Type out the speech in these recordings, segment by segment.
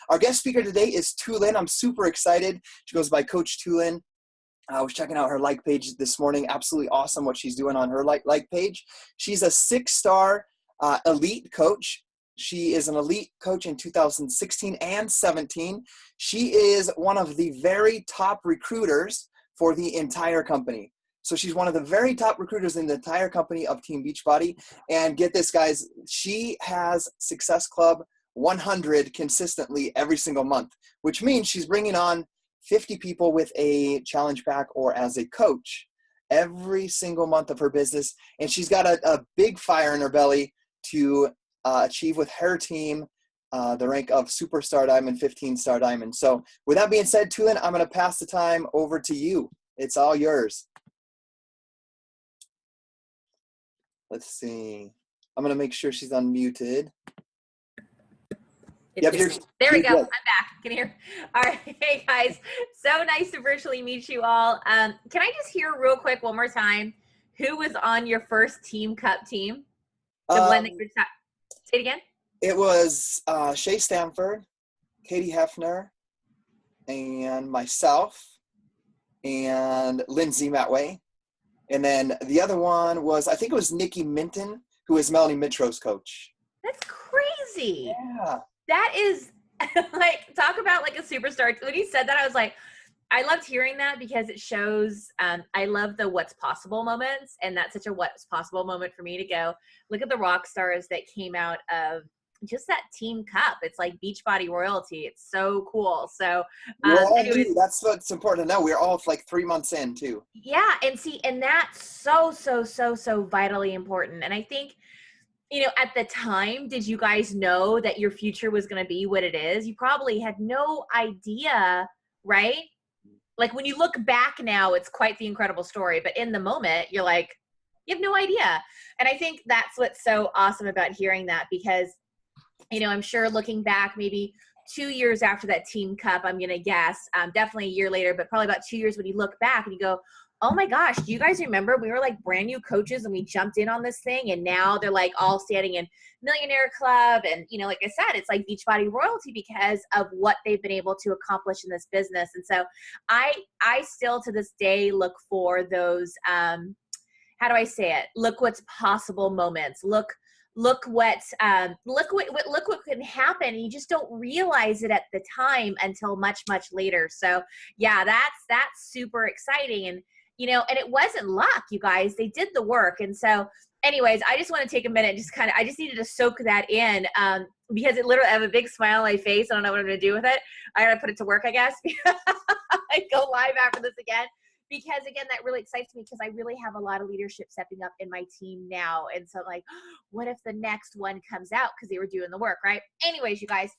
Our guest speaker today is Tulin. I'm super excited. She goes by Coach Tulin. I was checking out her like page this morning. Absolutely awesome what she's doing on her like page. She's a 6-star elite coach. She is an elite coach in 2016 and 17. She is one of the very top recruiters for the entire company. So she's one of the very top recruiters in the entire company of Team Beachbody. And get this, guys, she has Success Club 100 consistently every single month, which means she's bringing on 50 people with a challenge pack or as a coach every single month of her business. And she's got a big fire in her belly to achieve with her team the rank of Superstar Diamond, 15-star Diamond. So with that being said, Tulin, I'm going to pass the time over to you. It's all yours. Let's see. I'm going to make sure she's unmuted. There we go. I'm back. Can you hear? All right. Hey, guys. So nice to virtually meet you all. Can I just hear real quick one more time who was on your first Team Cup team? The one that you're say it again. It was Shay Stanford, Katie Hefner, and myself, and Lindsay Matway. And then the other one was, I think it was Nikki Minton, who is Melanie Mitro's coach. That's crazy. Yeah. That is like, talk about like a superstar. When you said that, I was like, I loved hearing that because it shows, I love the what's possible moments. And that's such a what's possible moment for me to go, look at the rock stars that came out of just that Team Cup. It's like Beachbody royalty. It's so cool. So anyways, that's what's important to know. We're all like 3 months in too. Yeah. And see, and that's so vitally important. And I think, you know, at the time, did you guys know that your future was going to be what it is? You probably had no idea, right? Like when you look back now, it's quite the incredible story. But in the moment, you're like, you have no idea. And I think that's what's so awesome about hearing that because, you know, I'm sure looking back maybe 2 years after that Team Cup, I'm going to guess, definitely a year later, but probably about 2 years when you look back and you go, oh my gosh, do you guys remember we were like brand new coaches and we jumped in on this thing and now they're like all standing in Millionaire Club. And, you know, like I said, it's like Beachbody royalty because of what they've been able to accomplish in this business. And so I still to this day look for those, how do I say it? Look what's possible moments. Look what can happen. And you just don't realize it at the time until much later. So yeah, that's super exciting. And, you know, and it wasn't luck, you guys, they did the work. And so anyways, I just want to take a minute and just I just needed to soak that in because it literally, I have a big smile on my face. I don't know what I'm going to do with it. I got to put it to work, I guess. I go live after this again. Because again, that really excites me because I really have a lot of leadership stepping up in my team now. And so like, what if the next one comes out because they were doing the work, right? Anyways, you guys,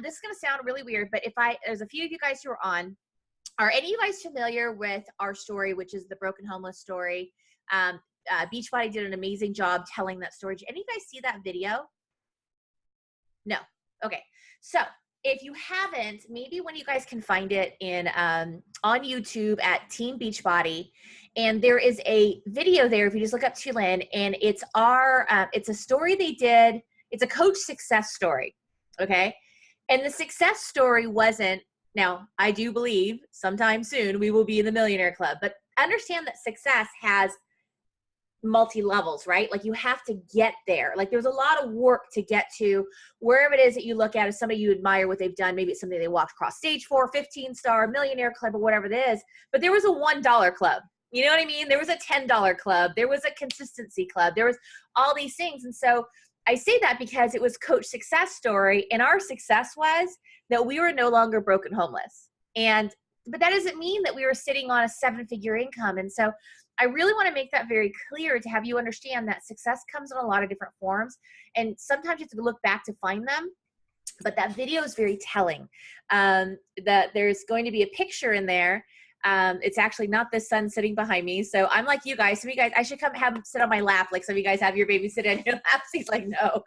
this is going to sound really weird, but there's a few of you guys who are on, are any of you guys familiar with our story, which is the broken homeless story? Beachbody did an amazing job telling that story. Did any of you guys see that video? No. Okay. So if you haven't, maybe when you guys can find it in on YouTube at Team Beachbody, and there is a video there. If you just look up Tulin, and it's it's a story they did. It's a coach success story, okay? And the success story wasn't. Now, I do believe sometime soon we will be in the Millionaire Club, but understand that success has multi-levels, right? Like you have to get there. Like there's a lot of work to get to wherever it is that you look at as somebody you admire what they've done. Maybe it's something they walked across stage for, 15-star Millionaire Club or whatever it is. But there was a $1 club. You know what I mean? There was a $10 club. There was a consistency club. There was all these things. And so I say that because it was Coach Success story. And our success was that we were no longer broken homeless. But that doesn't mean that we were sitting on a 7-figure income. And so I really want to make that very clear to have you understand that success comes in a lot of different forms. And sometimes you have to look back to find them. But that video is very telling. That there's going to be a picture in there. It's actually not the son sitting behind me. So I'm like you guys. Some of you guys, I should come have him sit on my lap. Like some of you guys have your baby sit on your lap. He's like, no,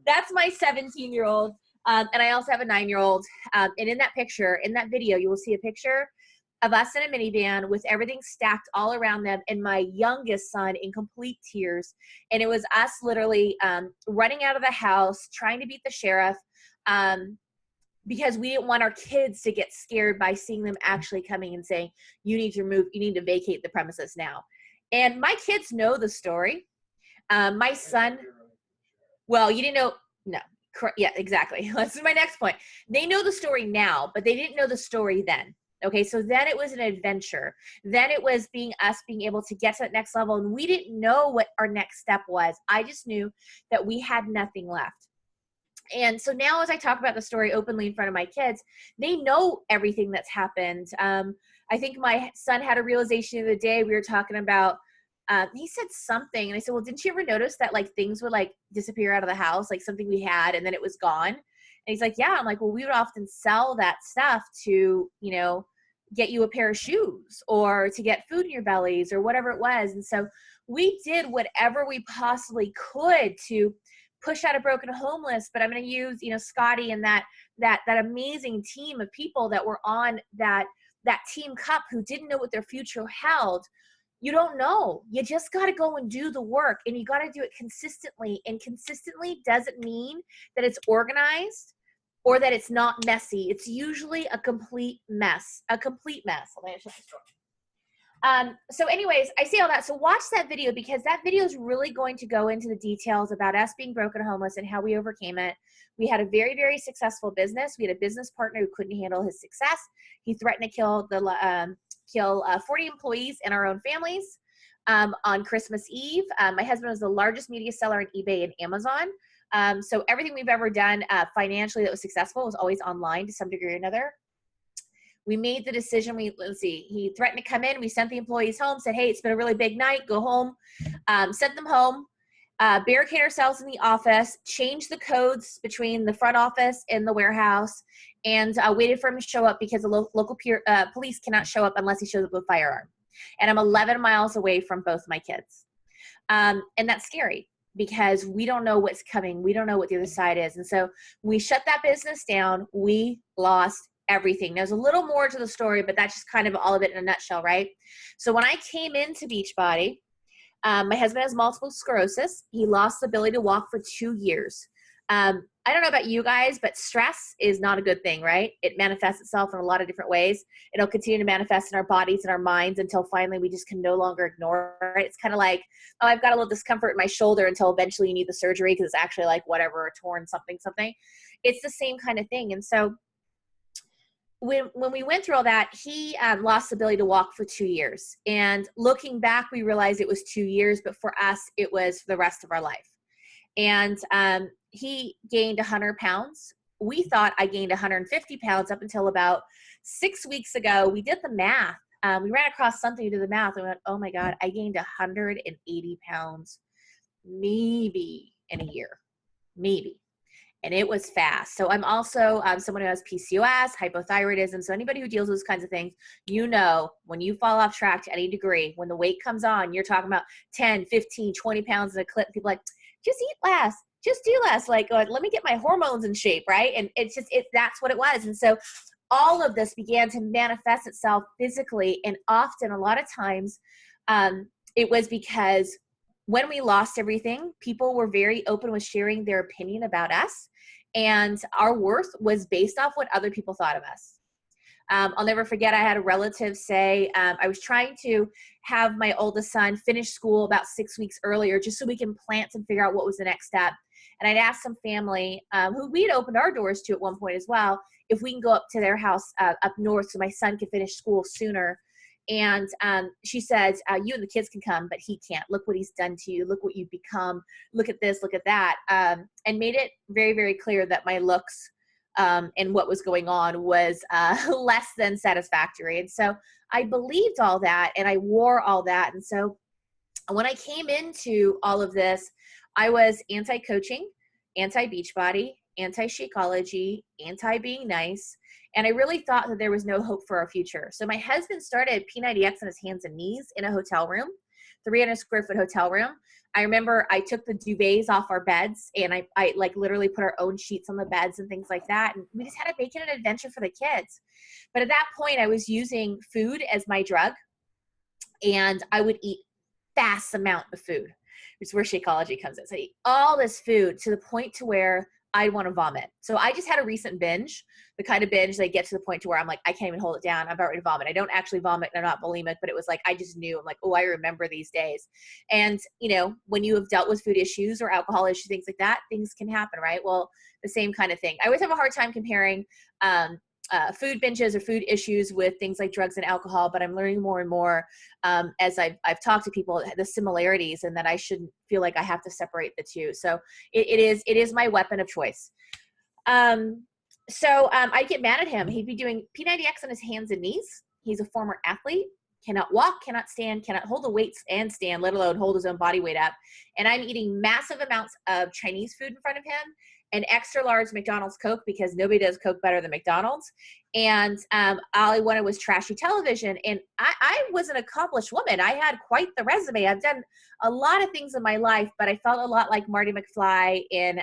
that's my 17-year-old. And I also have a 9-year-old. And in that picture, in that video, you will see a picture of us in a minivan with everything stacked all around them and my youngest son in complete tears. And it was us literally running out of the house, trying to beat the sheriff. because we didn't want our kids to get scared by seeing them actually coming and saying, you need to move, you need to vacate the premises now. And my kids know the story. My son, well, you didn't know, no, yeah, exactly. This is my next point. They know the story now, but they didn't know the story then. Okay, so then it was an adventure. Then it was being able to get to that next level, and we didn't know what our next step was. I just knew that we had nothing left. And so now as I talk about the story openly in front of my kids, they know everything that's happened. I think my son had a realization the other day. We were talking about, he said something, and I said, well, didn't you ever notice that like things would like disappear out of the house, like something we had, and then it was gone? And he's like, yeah. I'm like, well, we would often sell that stuff to, you know, get you a pair of shoes or to get food in your bellies or whatever it was. And so we did whatever we possibly could to push out a broken homeless. But I'm going to use, you know, Scotty and that amazing team of people that were on that team cup who didn't know what their future held. You don't know. You just got to go and do the work, and you got to do it consistently. And consistently doesn't mean that it's organized or that it's not messy. It's usually a complete mess. So anyways, I say all that. So watch that video, because that video is really going to go into the details about us being broken homeless and how we overcame it. We had a very, very successful business. We had a business partner who couldn't handle his success. He threatened to kill 40 employees and our own families on Christmas Eve. My husband was the largest media seller on eBay and Amazon. So everything we've ever done financially that was successful was always online to some degree or another. We made the decision. He threatened to come in. We sent the employees home, said, hey, it's been a really big night. Go home. Sent them home, barricade ourselves in the office, changed the codes between the front office and the warehouse, and waited for him to show up, because the local police cannot show up unless he shows up with a firearm. And I'm 11 miles away from both my kids. And that's scary, because we don't know what's coming. We don't know what the other side is. And so we shut that business down. We lost everything. There's a little more to the story, but that's just kind of all of it in a nutshell, right? So when I came into Beachbody, my husband has multiple sclerosis. He lost the ability to walk for 2 years. I don't know about you guys, but stress is not a good thing, right? It manifests itself in a lot of different ways. It'll continue to manifest in our bodies and our minds until finally we just can no longer ignore it. It's kind of like, oh, I've got a little discomfort in my shoulder, until eventually you need the surgery because it's actually like whatever, a torn something. It's the same kind of thing. And so when we went through all that, he lost the ability to walk for 2 years. And looking back, we realized it was 2 years, but for us, it was for the rest of our life. And he gained 100 pounds. We thought I gained 150 pounds up until about 6 weeks ago. We did the math. We ran across something to do the math, and we went, oh my God, I gained 180 pounds maybe in a year, maybe. And it was fast. So I'm also someone who has PCOS, hypothyroidism. So anybody who deals with those kinds of things, you know, when you fall off track to any degree, when the weight comes on, you're talking about 10, 15, 20 pounds in a clip. People are like, just eat less, just do less. Like, let me get my hormones in shape, right? And that's what it was. And so all of this began to manifest itself physically. And often, a lot of times, it was because when we lost everything, people were very open with sharing their opinion about us. And our worth was based off what other people thought of us. I'll never forget, I had a relative say, I was trying to have my oldest son finish school about 6 weeks earlier, just so we can plant and figure out what was the next step. And I'd asked some family who we had opened our doors to at one point as well, if we can go up to their house up north so my son could finish school sooner. And she says, you and the kids can come, but he can't. Look what he's done to you. Look what you've become. Look at this, look at that. And made it very, very clear that my looks and what was going on was less than satisfactory. And so I believed all that, and I wore all that. And so when I came into all of this, I was anti-coaching, anti-Beachbody, anti-Shakeology, anti-being nice. And I really thought that there was no hope for our future. So my husband started P90X on his hands and knees in a hotel room, 300 square foot hotel room. I remember I took the duvets off our beds, and I like literally put our own sheets on the beds and things like that. And we just had to make it an adventure for the kids. But at that point, I was using food as my drug, and I would eat vast amount of food, which is where Shakeology comes in. So I eat all this food to the point to where I want to vomit. So I just had a recent binge, the kind of binge that get to the point to where I'm like, I can't even hold it down. I'm about ready to vomit. I don't actually vomit and I'm not bulimic, but it was like, I just knew. I'm like, oh, I remember these days. And, you know, when you have dealt with food issues or alcohol issues, things like that, things can happen, right? Well, the same kind of thing. I always have a hard time comparing food binges or food issues with things like drugs and alcohol, but I'm learning more and more as I've talked to people, the similarities, and that I shouldn't feel like I have to separate the two. So it is my weapon of choice. I get mad at him. He'd be doing P90X on his hands and knees. He's a former athlete, cannot walk, cannot stand, cannot hold the weights and stand, let alone hold his own body weight up. And I'm eating massive amounts of Chinese food in front of him, an extra large McDonald's Coke, because nobody does Coke better than McDonald's. And all I wanted was trashy television. And I was an accomplished woman. I had quite the resume. I've done a lot of things in my life, but I felt a lot like Marty McFly in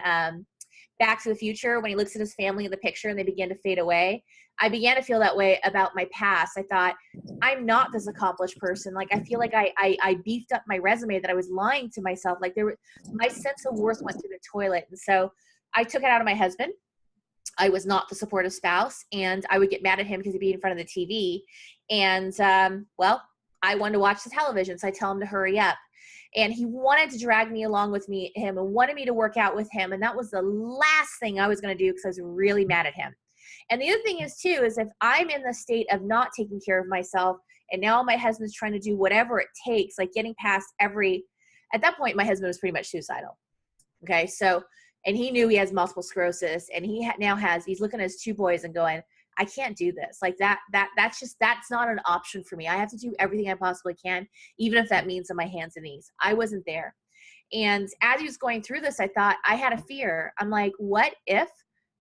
Back to the Future when he looks at his family in the picture and they begin to fade away. I began to feel that way about my past. I thought, I'm not this accomplished person. Like, I feel like I beefed up my resume, that I was lying to myself. Like, my sense of worth went to the toilet. And so I took it out of my husband. I was not the supportive spouse, and I would get mad at him because he'd be in front of the TV. And, I wanted to watch the television, so I tell him to hurry up. And he wanted to drag me along with him and wanted me to work out with him. And that was the last thing I was going to do because I was really mad at him. And the other thing is too, is if I'm in the state of not taking care of myself, and now my husband's trying to do whatever it takes, like getting past at that point, my husband was pretty much suicidal. Okay. So, and he knew he has multiple sclerosis, and he's looking at his two boys and going, I can't do this. Like that's not an option for me. I have to do everything I possibly can, even if that means on my hands and knees. I wasn't there. And as he was going through this, I thought, I had a fear. I'm like, what if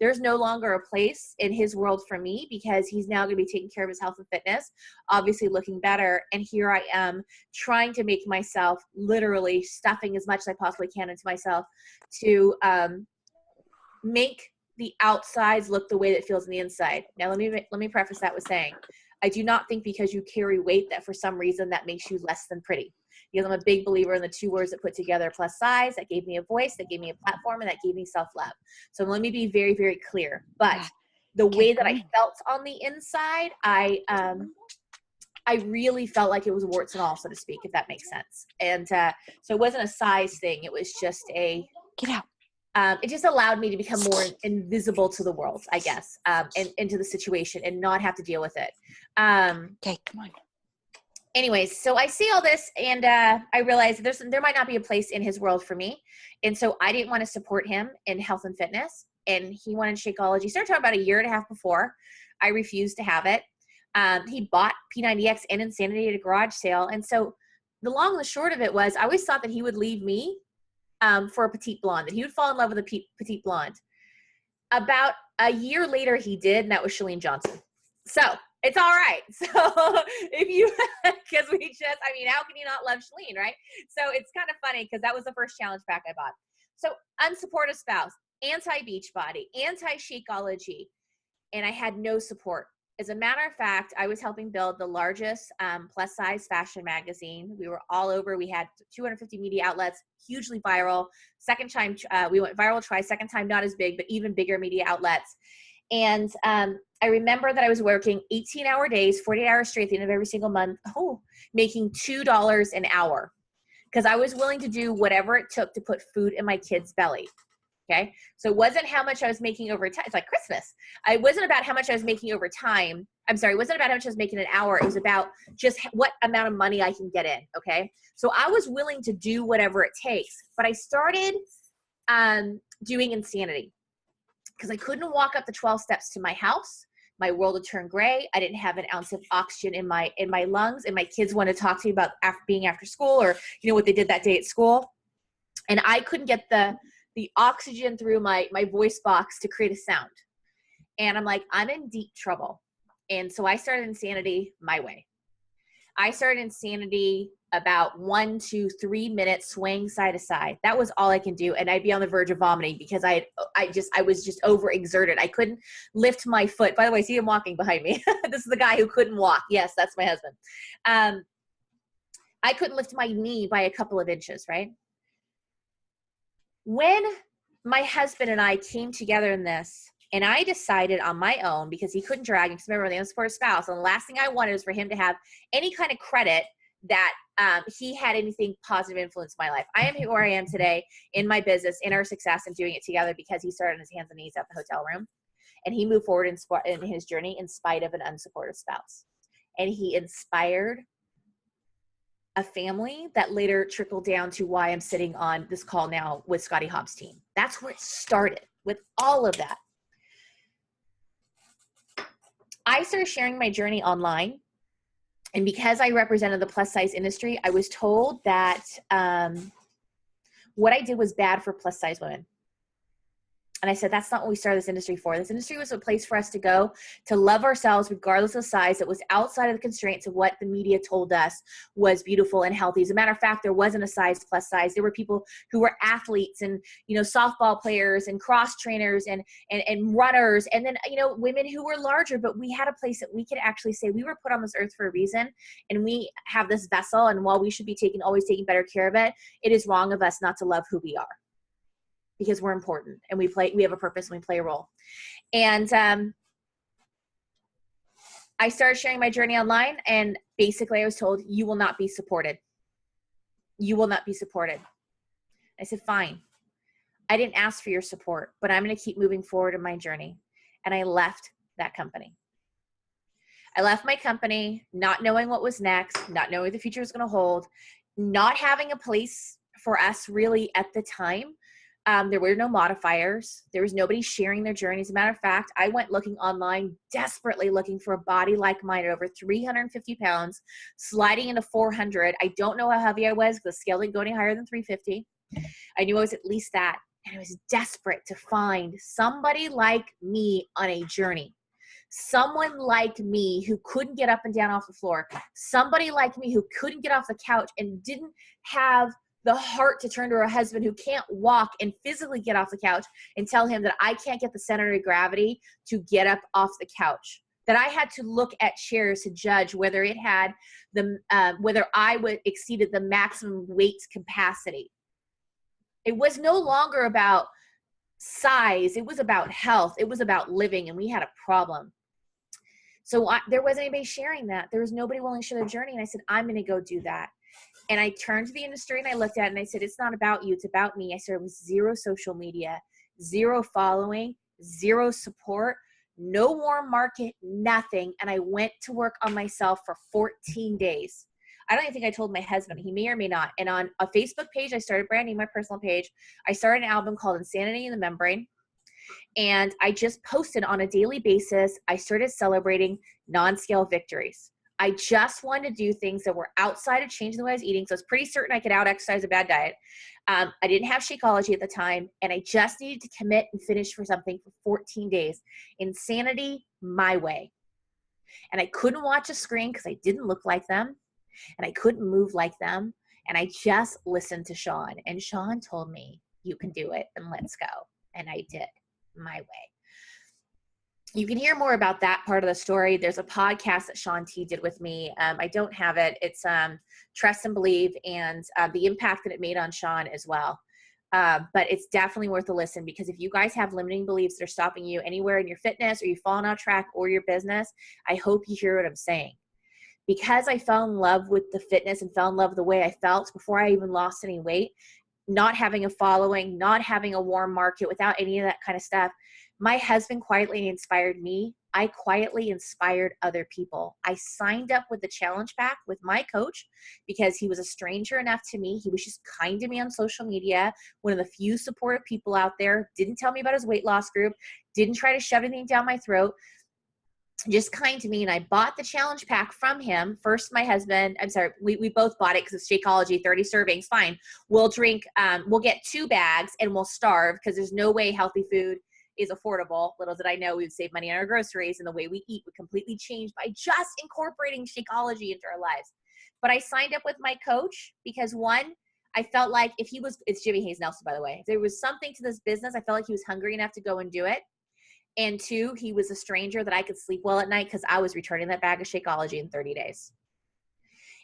there's no longer a place in his world for me, because he's now going to be taking care of his health and fitness, obviously looking better. And here I am trying to make myself, literally stuffing as much as I possibly can into myself to make the outsides look the way that feels on the inside. Now, let me preface that with saying, I do not think because you carry weight that for some reason that makes you less than pretty. Because I'm a big believer in the two words that put together, plus size, that gave me a voice, that gave me a platform, and that gave me self-love. So let me be very, very clear. But the way that I felt on the inside, I really felt like it was warts and all, so to speak, if that makes sense. And so it wasn't a size thing. It was just get out. It just allowed me to become more invisible to the world, I guess, and into the situation, and not have to deal with it. Okay, come on. Anyways, so I see all this, and I realized there might not be a place in his world for me. And so I didn't want to support him in health and fitness, and he wanted Shakeology. Started talking about a year and a half before. I refused to have it. He bought P90X and Insanity at a garage sale. And so the long and the short of it was, I always thought that he would leave me for a petite blonde, that he would fall in love with a petite blonde. About a year later, he did, and that was Chalene Johnson. So it's all right. So if you, because how can you not love Chalene, right? So it's kind of funny because that was the first challenge pack I bought. So unsupportive spouse, anti-Beachbody, anti-Shakeology, and I had no support. As a matter of fact, I was helping build the largest plus size fashion magazine. We were all over. We had 250 media outlets, hugely viral. Second time, we went viral twice. Second time, not as big, but even bigger media outlets. And I remember that I was working 18-hour days, 48 hours straight at the end of every single month, making $2 an hour, because I was willing to do whatever it took to put food in my kid's belly. Okay. So it wasn't how much I was making over time. It's like Christmas. It wasn't about how much I was making over time. I'm sorry. It wasn't about how much I was making an hour. It was about just what amount of money I can get in. Okay. So I was willing to do whatever it takes, but I started doing Insanity because I couldn't walk up the 12 steps to my house. My world had turned gray. I didn't have an ounce of oxygen in my lungs, and my kids wanted to talk to me about being after school, or what they did that day at school. And I couldn't get the oxygen through my voice box to create a sound. And I'm like, I'm in deep trouble. And so I started Insanity my way. I started Insanity about 1 to 3 minutes swaying side to side. That was all I can do. And I'd be on the verge of vomiting because I was just overexerted. I couldn't lift my foot. By the way, see him walking behind me. This is the guy who couldn't walk. Yes, that's my husband. I couldn't lift my knee by a couple of inches, right? When my husband and I came together in this, and I decided on my own, because he couldn't drag me, because remember, they was for a spouse, and the last thing I wanted was for him to have any kind of credit that he had anything positive influence in my life. I am where I am today in my business, in our success, and doing it together because he started on his hands and knees at the hotel room, and he moved forward in his journey in spite of an unsupportive spouse. And he inspired a family that later trickled down to why I'm sitting on this call now with Scotty Hobbs' team. That's where it started with all of that. I started sharing my journey online. And because I represented the plus size industry, I was told that what I did was bad for plus size women. And I said, that's not what we started this industry for. This industry was a place for us to go to love ourselves regardless of size. That was outside of the constraints of what the media told us was beautiful and healthy. As a matter of fact, there wasn't a size plus size. There were people who were athletes and, softball players and cross trainers and runners. And then, women who were larger, but we had a place that we could actually say we were put on this earth for a reason. And we have this vessel. And while we should be always taking better care of it, it is wrong of us not to love who we are. Because we're important and we have a purpose and we play a role. And I started sharing my journey online, and basically I was told, you will not be supported. You will not be supported. I said, fine. I didn't ask for your support, but I'm going to keep moving forward in my journey. And I left that company. I left my company, not knowing what was next, not knowing what the future was going to hold, not having a place for us really at the time. There were no modifiers. There was nobody sharing their journey. As a matter of fact, I went looking online, desperately looking for a body like mine at over 350 pounds, sliding into 400. I don't know how heavy I was because the scale didn't go any higher than 350. I knew I was at least that. And I was desperate to find somebody like me on a journey. Someone like me who couldn't get up and down off the floor. Somebody like me who couldn't get off the couch and didn't have the heart to turn to her husband who can't walk and physically get off the couch and tell him that I can't get the center of gravity to get up off the couch. That I had to look at chairs to judge whether it had whether I exceeded the maximum weight capacity. It was no longer about size. It was about health. It was about living, and we had a problem. So there wasn't anybody sharing that. There was nobody willing to share their journey. And I said, I'm going to go do that. And I turned to the industry and I looked at it and I said, it's not about you, it's about me. I started with zero social media, zero following, zero support, no warm market, nothing. And I went to work on myself for 14 days. I don't even think I told my husband. He may or may not. And on a Facebook page, I started branding my personal page. I started an album called Insanity in the Membrane. And I just posted on a daily basis. I started celebrating non-scale victories. I just wanted to do things that were outside of changing the way I was eating. So I was pretty certain I could out-exercise a bad diet. I didn't have Shakeology at the time, and I just needed to commit and finish for something for 14 days. Insanity my way. And I couldn't watch a screen because I didn't look like them, and I couldn't move like them. And I just listened to Sean, and Sean told me, you can do it, and let's go. And I did my way. You can hear more about that part of the story. There's a podcast that Sean T did with me. I don't have it. It's Trust and Believe, and the impact that it made on Sean as well. But it's definitely worth a listen, because if you guys have limiting beliefs that are stopping you anywhere in your fitness, or you've fallen off track, or your business, I hope you hear what I'm saying. Because I fell in love with the fitness and fell in love with the way I felt before I even lost any weight, not having a following, not having a warm market, without any of that kind of stuff, my husband quietly inspired me. I quietly inspired other people. I signed up with the challenge pack with my coach because he was a stranger enough to me. He was just kind to me on social media, one of the few supportive people out there, didn't tell me about his weight loss group, didn't try to shove anything down my throat, just kind to me. And I bought the challenge pack from him. First, my husband, we both bought it because it's Shakeology, 30 servings, fine. We'll drink, we'll get 2 bags and we'll starve because there's no way healthy food is affordable. Little did I know we would save money on our groceries, and the way we eat would completely change by just incorporating Shakeology into our lives. But I signed up with my coach because, one, I felt like if he was, it's Jimmy Hayes Nelson, by the way, if there was something to this business, I felt like he was hungry enough to go and do it. And 2, he was a stranger that I could sleep well at night because I was returning that bag of Shakeology in 30 days.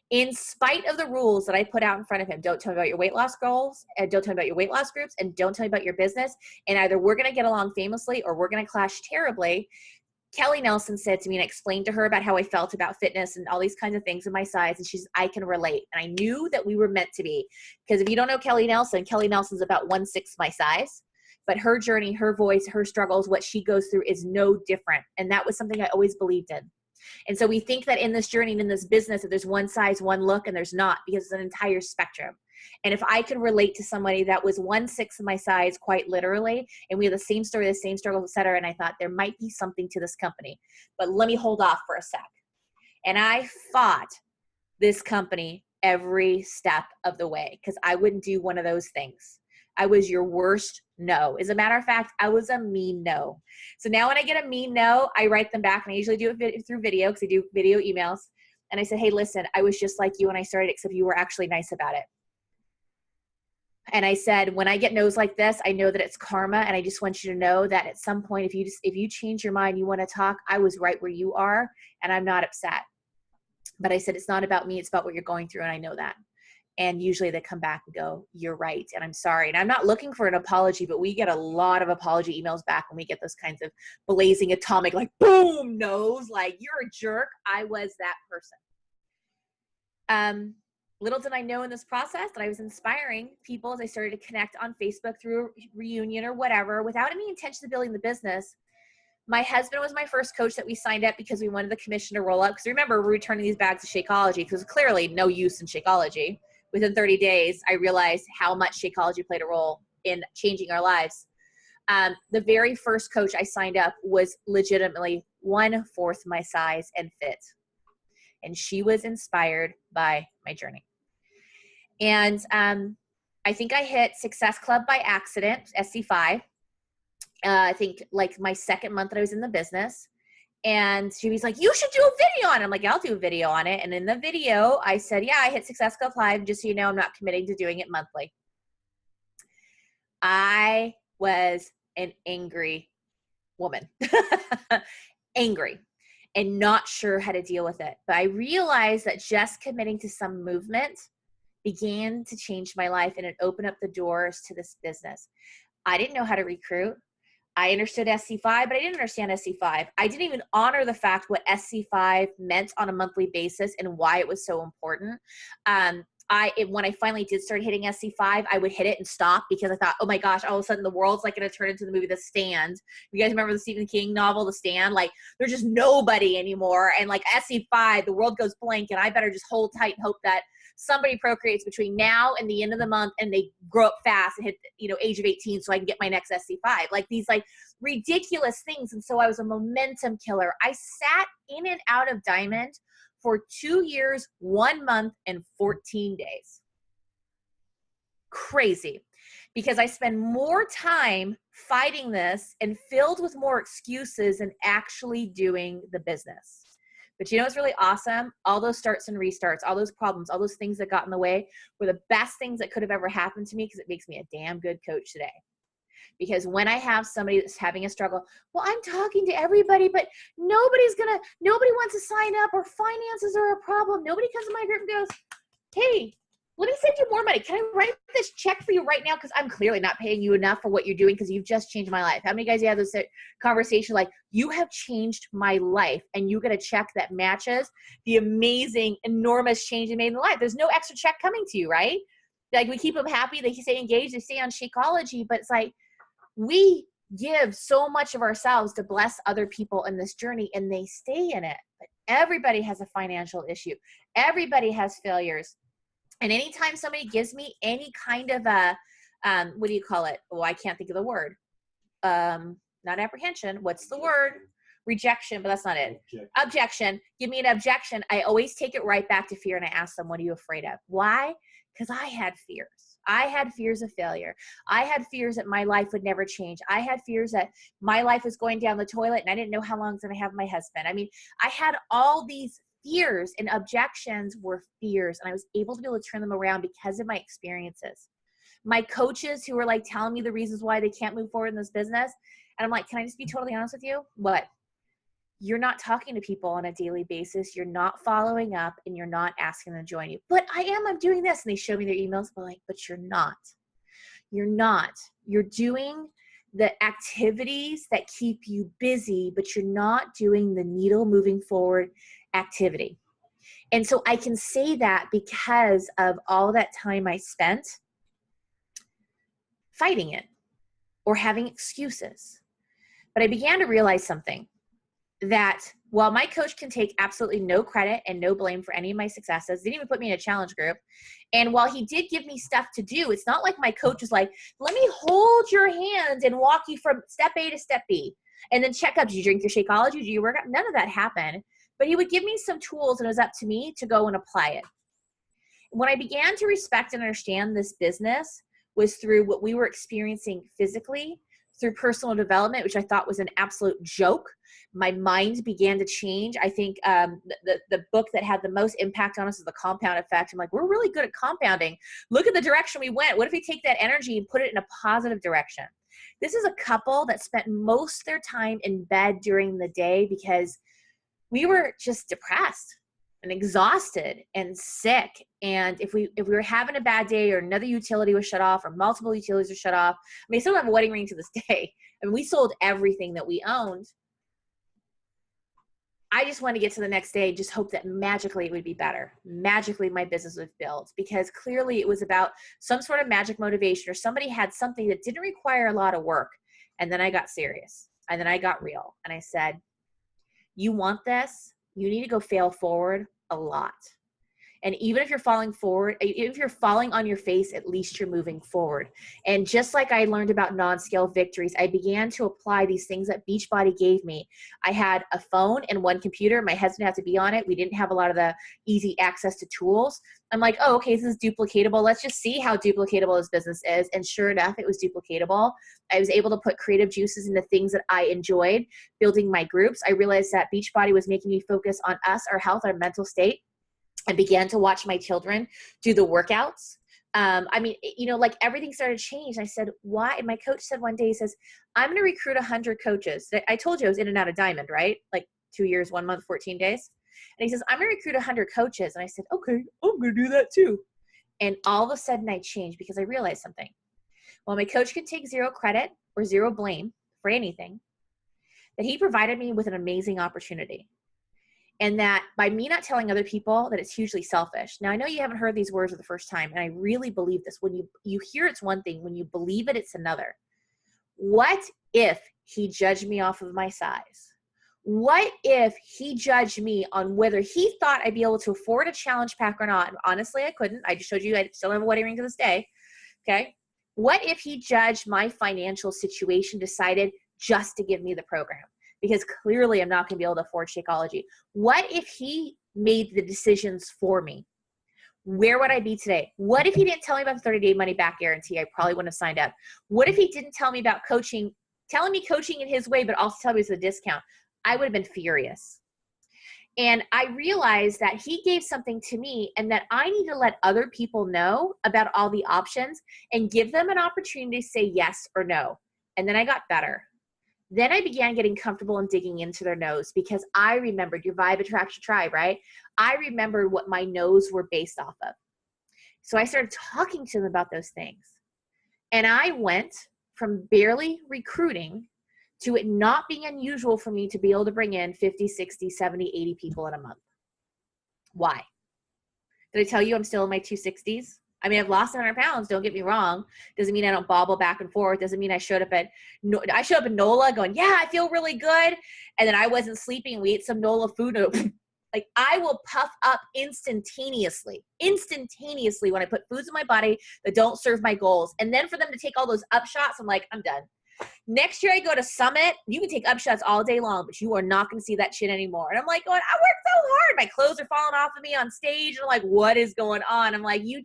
in spite of the rules that I put out in front of him. Don't tell me about your weight loss goals, and don't tell me about your weight loss groups, and don't tell me about your business. And either we're going to get along famously or we're going to clash terribly. Kelly Nelson said to me, and I explained to her about how I felt about fitness and all these kinds of things in my size. And she's, I can relate. And I knew that we were meant to be. Because if you don't know Kelly Nelson's about 1/6 my size. But her journey, her voice, her struggles, what she goes through is no different. And that was something I always believed in. And so we think that in this journey and in this business that there's one size, one look, and there's not, because it's an entire spectrum. And if I could relate to somebody that was 1/6 of my size, quite literally, and we have the same story, the same struggles, et cetera, and I thought there might be something to this company, but let me hold off for a sec. And I fought this company every step of the way because I wouldn't do one of those things. I was your worst no. As a matter of fact, I was a mean no. So now when I get a mean no, I write them back, and I usually do it through video because I do video emails. And I said, hey, listen, I was just like you when I started, except you were actually nice about it. And I said, when I get no's like this, I know that it's karma. And I just want you to know that at some point, if you change your mind, you want to talk, I was right where you are, and I'm not upset. But I said, it's not about me. It's about what you're going through. And I know that. And usually they come back and go, you're right. And I'm sorry. And I'm not looking for an apology, but we get a lot of apology emails back when we get those kinds of blazing atomic, like, boom, no's, like, you're a jerk. I was that person. Little did I know in this process that I was inspiring people as I started to connect on Facebook through a reunion or whatever, without any intention of building the business. My husband was my first coach that we signed up because we wanted the commission to roll up. Because remember, we're returning these bags of Shakeology because clearly no use in Shakeology. Within 30 days, I realized how much Shakeology played a role in changing our lives. The very first coach I signed up was legitimately 1/4 my size and fit. And she was inspired by my journey. And I think I hit Success Club by accident, SC5. I think like my second month that I was in the business. And she was like, you should do a video on it. I'm like, I'll do a video on it. And in the video, I said, yeah, I hit Success Club Live. Just so you know, I'm not committing to doing it monthly. I was an angry woman, angry, and not sure how to deal with it. But I realized that just committing to some movement began to change my life, and it opened up the doors to this business. I didn't know how to recruit. I understood SC5, but I didn't understand SC5. I didn't even honor the fact what SC5 meant on a monthly basis and why it was so important. When I finally did start hitting SC5, I would hit it and stop because I thought, oh my gosh, all of a sudden the world's like going to turn into the movie The Stand. You guys remember the Stephen King novel, The Stand? Like there's just nobody anymore. And like SC5, the world goes blank, and I better just hold tight and hope that somebody procreates between now and the end of the month and they grow up fast and hit, age of 18 so I can get my next SC5. Like these like ridiculous things. And so I was a momentum killer. I sat in and out of Diamond for 2 years, 1 month, and 14 days. Crazy. Because I spend more time fighting this and filled with more excuses than actually doing the business. But you know what's really awesome? All those starts and restarts, all those problems, all those things that got in the way were the best things that could have ever happened to me because it makes me a damn good coach today. Because when I have somebody that's having a struggle, well, I'm talking to everybody, but nobody wants to sign up, or finances are a problem. Nobody comes to my group and goes, hey, let me send you more money. Can I write this check for you right now? Because I'm clearly not paying you enough for what you're doing because you've just changed my life. How many guys you have this conversation like, you have changed my life, and you get a check that matches the amazing, enormous change you made in the life? There's no extra check coming to you, right? Like we keep them happy. They stay engaged. They stay on Shakeology. But it's like we give so much of ourselves to bless other people in this journey, and they stay in it. But everybody has a financial issue. Everybody has failures. And anytime somebody gives me any kind of a, what do you call it? Oh, I can't think of the word. Not apprehension. What's the word? Rejection, but that's not it. Objection. Give me an objection. I always take it right back to fear, and I ask them, what are you afraid of? Why? Because I had fears. I had fears of failure. I had fears that my life would never change. I had fears that my life was going down the toilet, and I didn't know how long I was going to have my husband. I mean, I had all these fears, and objections were fears, and I was able to be able to turn them around because of my experiences. My coaches who were like telling me the reasons why they can't move forward in this business, and I'm like, can I just be totally honest with you? What? you're not talking to people on a daily basis. You're not following up, and you're not asking them to join you. But I'm doing this. And they show me their emails. I'm like, but you're not. You're not. You're doing the activities that keep you busy, but you're not doing the needle moving forward activity. And so I can say that because of all that time I spent fighting it or having excuses. But I began to realize something, that while my coach can take absolutely no credit and no blame for any of my successes, didn't even put me in a challenge group. And while he did give me stuff to do, it's not like my coach is like, let me hold your hand and walk you from step A to step B. And then check up, did you drink your Shakeology? Did you work out? None of that happened. But he would give me some tools, and it was up to me to go and apply it. When I began to respect and understand this business was through what we were experiencing physically, through personal development, which I thought was an absolute joke. My mind began to change. I think the book that had the most impact on us is The Compound Effect. I'm like, we're really good at compounding. Look at the direction we went. What if we take that energy and put it in a positive direction? This is a couple that spent most of their time in bed during the day because we were just depressed and exhausted and sick. And if we were having a bad day, or another utility was shut off, or multiple utilities were shut off, I mean, I still have a wedding ring to this day. And we sold everything that we owned. I just wanted to get to the next day and just hope that magically it would be better. Magically my business would build, because clearly it was about some sort of magic motivation, or somebody had something that didn't require a lot of work. And then I got serious, and then I got real, and I said, you want this? You need to go fail forward a lot. And even if you're falling forward, even if you're falling on your face, at least you're moving forward. And just like I learned about non-scale victories, I began to apply these things that Beachbody gave me. I had a phone and one computer. My husband had to be on it. We didn't have a lot of the easy access to tools. I'm like, oh, okay, this is duplicatable. Let's just see how duplicatable this business is. And sure enough, it was duplicatable. I was able to put creative juices into things that I enjoyed, building my groups. I realized that Beachbody was making me focus on us, our health, our mental state. I began to watch my children do the workouts. I mean, like everything started to change. I said, why? And my coach said one day, he says, I'm going to recruit 100 coaches. I told you I was in and out of Diamond, right? Like 2 years, 1 month, 14 days. And he says, I'm going to recruit 100 coaches. And I said, okay, I'm going to do that too. And all of a sudden I changed, because I realized something. While my coach could take zero credit or zero blame for anything, that he provided me with an amazing opportunity. And that by me not telling other people that it's hugely selfish. Now, I know you haven't heard these words for the first time, and I really believe this. When you hear it's one thing, when you believe it, it's another. What if he judged me off of my size? What if he judged me on whether he thought I'd be able to afford a challenge pack or not? And honestly, I couldn't. I just showed you I still have a wedding ring to this day. Okay. What if he judged my financial situation, decided just to give me the program? Because clearly I'm not going to be able to afford Shakeology. What if he made the decisions for me? Where would I be today? What if he didn't tell me about the 30-day money back guarantee? I probably wouldn't have signed up. What if he didn't tell me about coaching, telling me coaching in his way, but also telling me it was a discount? I would have been furious. And I realized that he gave something to me, and that I need to let other people know about all the options and give them an opportunity to say yes or no. And then I got better. Then I began getting comfortable and digging into their nose, because I remembered, your vibe attracts your tribe, right? I remembered what my no's were based off of. So I started talking to them about those things. And I went from barely recruiting to it not being unusual for me to be able to bring in 50, 60, 70, 80 people in a month. Why? Did I tell you I'm still in my 260s? I mean, I've lost 100 pounds. Don't get me wrong. Doesn't mean I don't bobble back and forth. Doesn't mean I showed up in NOLA going, yeah, I feel really good. And then I wasn't sleeping. We ate some NOLA food. Like, I will puff up instantaneously when I put foods in my body that don't serve my goals. And then for them to take all those up shots, I'm like, I'm done. Next year I go to Summit. You can take up shots all day long, but you are not going to see that shit anymore. And I'm like, going, I worked so hard. My clothes are falling off of me on stage. And I'm like, what is going on? I'm like, you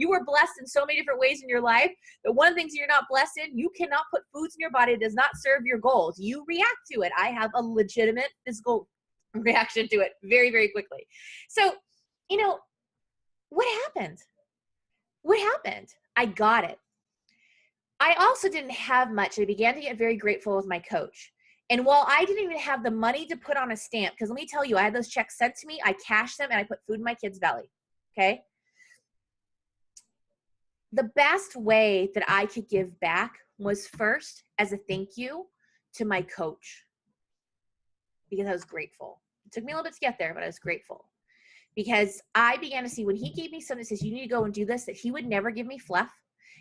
were blessed in so many different ways in your life. But one of the things you're not blessed in, you cannot put foods in your body that does not serve your goals. You react to it. I have a legitimate physical reaction to it very, very quickly. So, what happened? I got it. I also didn't have much. I began to get very grateful with my coach. And while I didn't even have the money to put on a stamp, because let me tell you, I had those checks sent to me, I cashed them, and I put food in my kid's belly. Okay. The best way that I could give back was first as a thank you to my coach, because I was grateful. It took me a little bit to get there, but I was grateful because I began to see when he gave me something that says, you need to go and do this, that he would never give me fluff.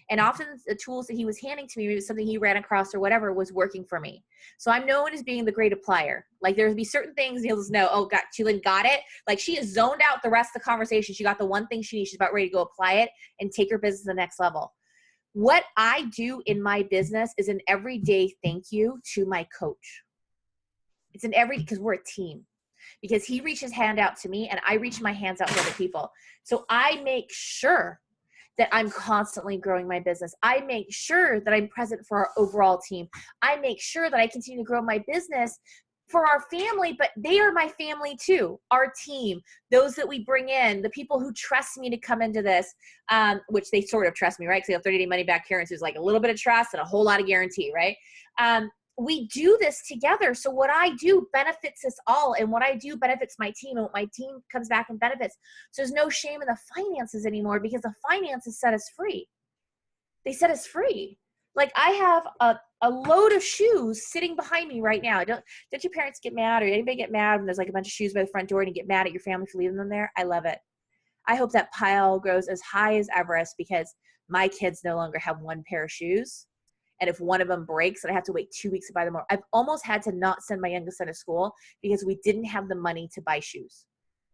And often the tools that he was handing to me, maybe something he ran across or whatever, was working for me. So I'm known as being the great applier. Like there would be certain things he'll just know, oh, Tulin got it. Like she is zoned out the rest of the conversation. She got the one thing she needs. She's about ready to go apply it and take her business to the next level. What I do in my business is an everyday thank you to my coach. It's an because we're a team. Because he reached his hand out to me and I reach my hands out to other people. So I make sure that I'm constantly growing my business. I make sure that I'm present for our overall team. I make sure that I continue to grow my business for our family, but they are my family too, our team, those that we bring in, the people who trust me to come into this, which they sort of trust me, right? Because they have 30-day money back guarantees, there's like a little bit of trust and a whole lot of guarantee, right? We do this together. So what I do benefits us all. And what I do benefits my team. And what my team comes back and benefits. So there's no shame in the finances anymore because the finances set us free. They set us free. Like I have a load of shoes sitting behind me right now. Don't your parents get mad or anybody get mad when there's like a bunch of shoes by the front door and you get mad at your family for leaving them there? I love it. I hope that pile grows as high as Everest because my kids no longer have one pair of shoes. And if one of them breaks and I have to wait 2 weeks to buy them more, I've almost had to not send my youngest son to school because we didn't have the money to buy shoes.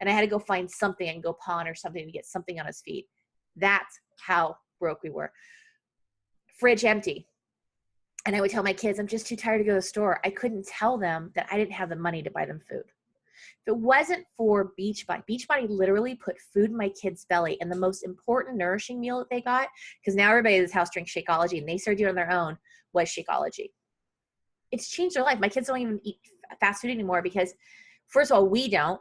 And I had to go find something and go pawn or something to get something on his feet. That's how broke we were. Fridge empty. And I would tell my kids, I'm just too tired to go to the store. I couldn't tell them that I didn't have the money to buy them food. If it wasn't for Beachbody literally put food in my kid's belly, and the most important nourishing meal that they got, because now everybody in this house drinks Shakeology and they started doing it on their own, was Shakeology. It's changed their life. My kids don't even eat fast food anymore because, first of all, we don't,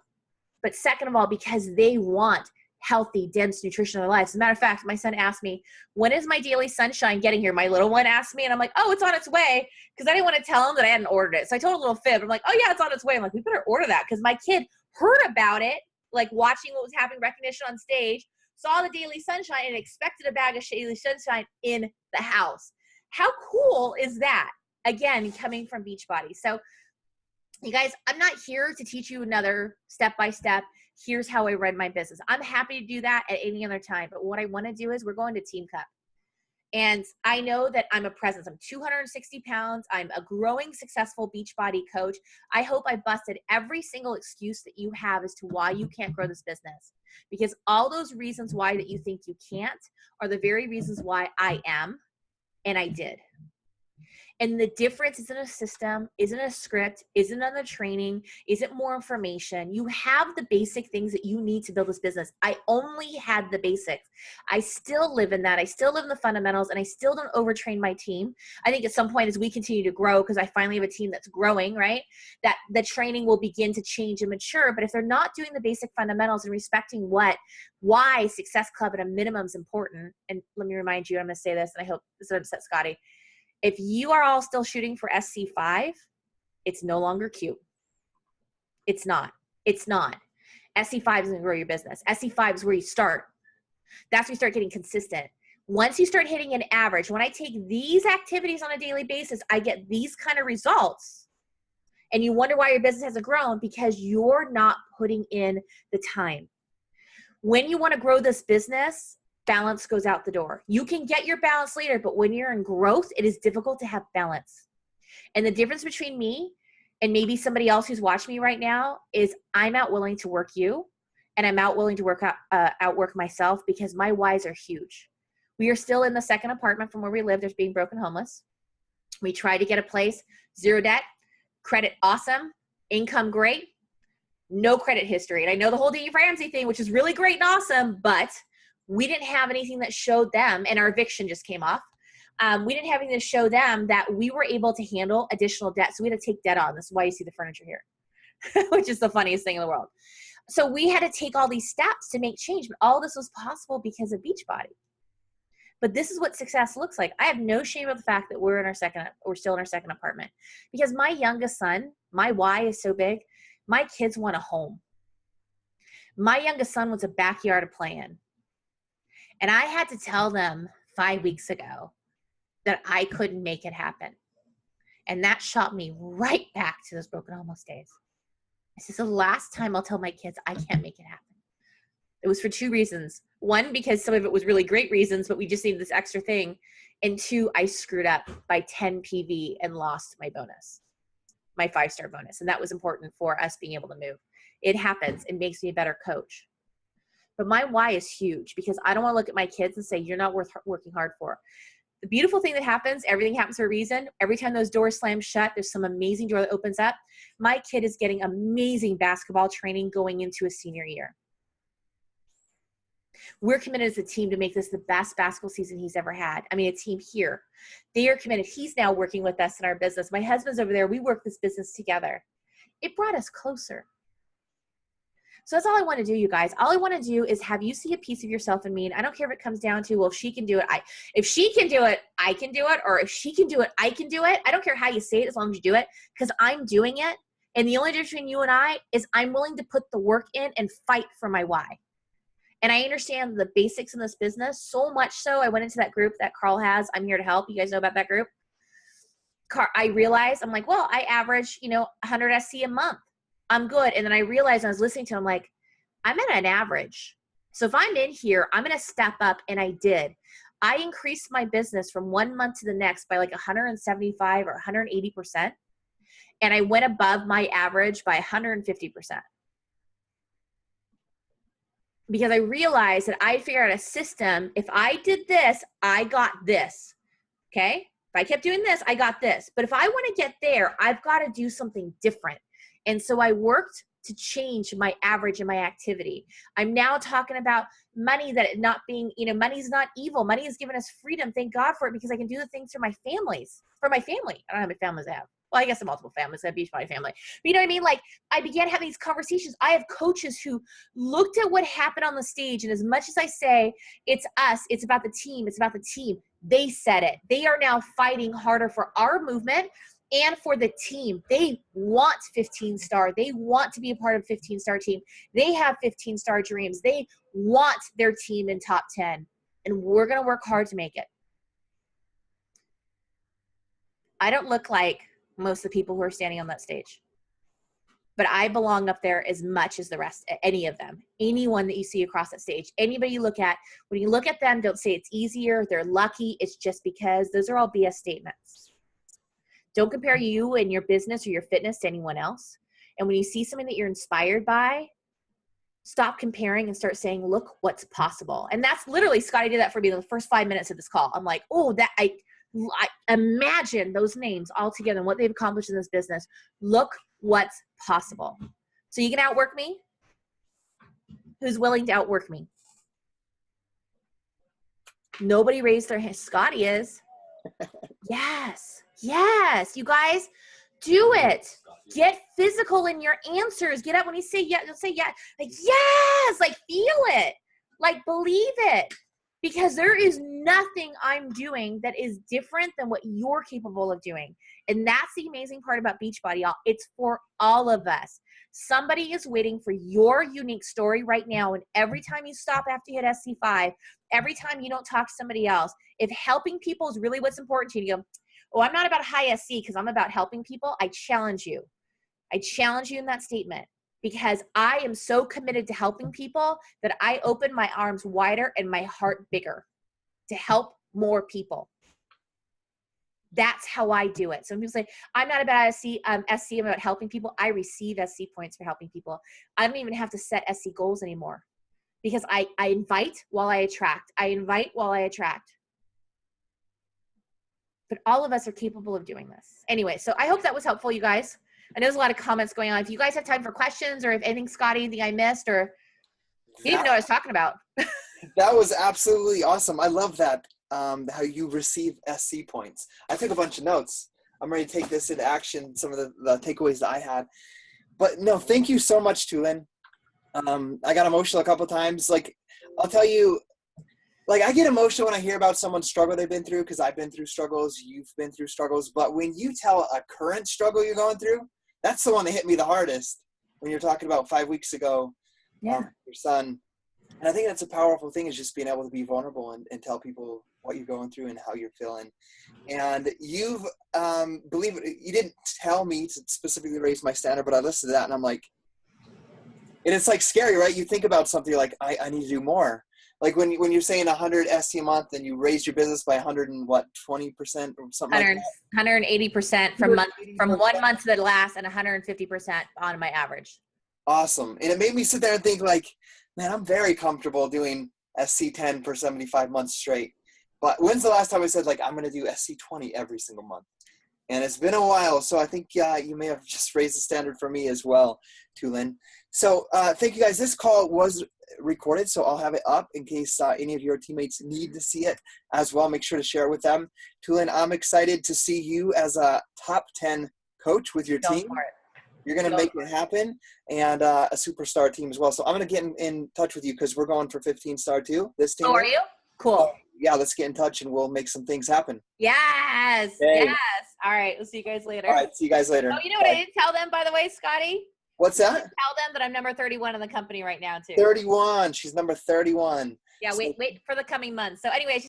but second of all, because they want healthy, dense nutrition in their lives. As a matter of fact, my son asked me, when is my daily sunshine getting here? My little one asked me, and I'm like, oh, it's on its way, because I didn't want to tell him that I hadn't ordered it. So I told a little fib. I'm like, oh yeah, it's on its way. I'm like, we better order that, because my kid heard about it, like watching what was happening, recognition on stage, saw the daily sunshine, and expected a bag of daily sunshine in the house. How cool is that? Again, coming from Beachbody. So you guys, I'm not here to teach you another step-by-step, here's how I run my business. I'm happy to do that at any other time. But what I want to do is we're going to Team Cup. And I know that I'm a presence. I'm 260 pounds. I'm a growing, successful Beachbody coach. I hope I busted every single excuse that you have as to why you can't grow this business. Because all those reasons why that you think you can't are the very reasons why I am, and I did. And the difference isn't a system, isn't a script, isn't on the training, isn't more information. You have the basic things that you need to build this business. I only had the basics. I still live in that. I still live in the fundamentals, and I still don't overtrain my team. I think at some point as we continue to grow, because I finally have a team that's growing, right, that the training will begin to change and mature. But if they're not doing the basic fundamentals and respecting why Success Club at a minimum is important, and let me remind you, I'm going to say this, and I hope this doesn't upset Scotty. If you are all still shooting for SC5, it's no longer cute. It's not. It's not. SC5 is going to grow your business. SC5 is where you start. That's where you start getting consistent. Once you start hitting an average, when I take these activities on a daily basis, I get these kind of results. And you wonder why your business hasn't grown, because you're not putting in the time. When you want to grow this business, balance goes out the door. You can get your balance later, but when you're in growth, it is difficult to have balance. And the difference between me and maybe somebody else who's watching me right now is I'm out willing to work you, and I'm out willing to outwork myself, because my whys are huge. We are still in the second apartment from where we live. There's being broken homeless. We tried to get a place, 0 debt, credit awesome, income great, no credit history. And I know the whole Dave Ramsey thing, which is really great and awesome, but we didn't have anything that showed them, and our eviction just came off. We didn't have anything to show them that we were able to handle additional debt. So we had to take debt on. This is why you see the furniture here, which is the funniest thing in the world. So we had to take all these steps to make change. But all this was possible because of Beachbody. But this is what success looks like. I have no shame of the fact that we're still in our second apartment, because my youngest son, my why is so big. My kids want a home. My youngest son wants a backyard to play in. And I had to tell them 5 weeks ago that I couldn't make it happen. And that shot me right back to those broken almost days. This is the last time I'll tell my kids I can't make it happen. It was for 2 reasons. 1, because some of it was really great reasons, but we just needed this extra thing. And 2, I screwed up by 10 PV and lost my bonus, my 5-star bonus. And that was important for us being able to move. It happens. It makes me a better coach. But my why is huge, because I don't want to look at my kids and say, you're not worth working hard for. The beautiful thing that happens, everything happens for a reason. Every time those doors slam shut, there's some amazing door that opens up. My kid is getting amazing basketball training going into his senior year. We're committed as a team to make this the best basketball season he's ever had. I mean, a team here. They are committed. He's now working with us in our business. My husband's over there. We work this business together. It brought us closer. So that's all I want to do, you guys. All I want to do is have you see a piece of yourself in me. And I don't care if it comes down to, well, if she can do it, if she can do it, I can do it. Or if she can do it, I can do it. I don't care how you say it, as long as you do it, because I'm doing it. And the only difference between you and I is I'm willing to put the work in and fight for my why. And I understand the basics in this business so much so I went into that group that Carl has. I'm here to help. You guys know about that group? I realized, I'm like, well, I average, 100 SC a month. I'm good. And then I realized, I was listening to him, like, I'm at an average. So if I'm in here, I'm going to step up. And I did. I increased my business from 1 month to the next by like 175 or 180%. And I went above my average by 150%. Because I realized that I figured out a system. If I did this, I got this. Okay. If I kept doing this, I got this. But if I want to get there, I've got to do something different. And so I worked to change my average and my activity. I'm now talking about money, that not being, money's not evil. Money has given us freedom. Thank God for it, because I can do the things for my family. I don't know how many families I have. Well, I guess multiple families. I have Beachbody family. But you know what I mean? Like, I began having these conversations. I have coaches who looked at what happened on the stage. And as much as I say, it's us, it's about the team, they said it. They are now fighting harder for our movement and for the team. They want 15-star. They want to be a part of 15-star team. They have 15-star dreams. They want their team in top 10. And we're going to work hard to make it. I don't look like most of the people who are standing on that stage, but I belong up there as much as the rest, any of them, anyone that you see across that stage, anybody you look at, when you look at them, don't say it's easier, they're lucky. It's just because those are all BS statements. Don't compare you and your business or your fitness to anyone else. And when you see something that you're inspired by, stop comparing and start saying, look what's possible. And that's literally, Scotty did that for me in the first 5 minutes of this call. I'm like, oh, I imagine those names all together and what they've accomplished in this business. Look what's possible. So you can outwork me? Who's willing to outwork me? Nobody raised their hand. Scotty is. Yes. You guys, do it. Get physical in your answers. Get up when you say yes. Say yes. Like, yes. Like, feel it. Like, believe it. Because there is nothing I'm doing that is different than what you're capable of doing. And that's the amazing part about Beachbody, y'all. It's for all of us. Somebody is waiting for your unique story right now. And every time you stop after you hit SC5, every time you don't talk to somebody else, if helping people is really what's important to you, you go, oh, I'm not about high SC because I'm about helping people. I challenge you. In that statement. Because I am so committed to helping people that I open my arms wider and my heart bigger to help more people. That's how I do it. So when people say, I'm not about SC, I'm about helping people. I receive SC points for helping people. I don't even have to set SC goals anymore because I invite while I attract. But all of us are capable of doing this. Anyway, so I hope that was helpful, you guys. I know there's a lot of comments going on. If you guys have time for questions or if anything, Scotty, anything I missed or you didn't even know what I was talking about. That was absolutely awesome. I love that, how you receive SC points. I took a bunch of notes. I'm ready to take this into action, some of the takeaways that I had. But no, thank you so much, Tulin. I got emotional a couple of times. Like, I'll tell you, like I get emotional when I hear about someone's struggle they've been through, because I've been through struggles, you've been through struggles. But when you tell a current struggle you're going through, that's the one that hit me the hardest. When you're talking about 5 weeks ago, your son. And I think that's a powerful thing, is just being able to be vulnerable and tell people what you're going through and how you're feeling. And you've, believe it, you didn't tell me to specifically raise my standard, but I listened to that and I'm like, and it's like scary, right? You think about something like, I need to do more. Like when you're saying 100 ST a month and you raised your business by 100 and what, 20% or something 100, like that? 180% from 1 month to the last, and 150% on my average. Awesome. And it made me sit there and think like, man, I'm very comfortable doing SC10 for 75 months straight. But when's the last time I said like, I'm going to do SC20 every single month? And it's been a while. So I think you may have just raised the standard for me as well, Tulin. So thank you guys. This call was recorded, so I'll have it up in case any of your teammates need to see it as well. Make sure to share it with them. Tulin, I'm excited to see you as a top 10 coach with your team. You're going to make it happen, and a superstar team as well. So I'm going to get in touch with you, because we're going for 15-star too. This team. Oh, are you? Cool. So, yeah, let's get in touch and we'll make some things happen. Yes. Hey. Yes. All right. We'll see you guys later. All right. See you guys later. Oh, you know what I didn't tell them, by the way, Scotty? What's that? Tell them that I'm number 31 in the company right now too. 31. She's number 31. Yeah. Wait for the coming months. So anyways,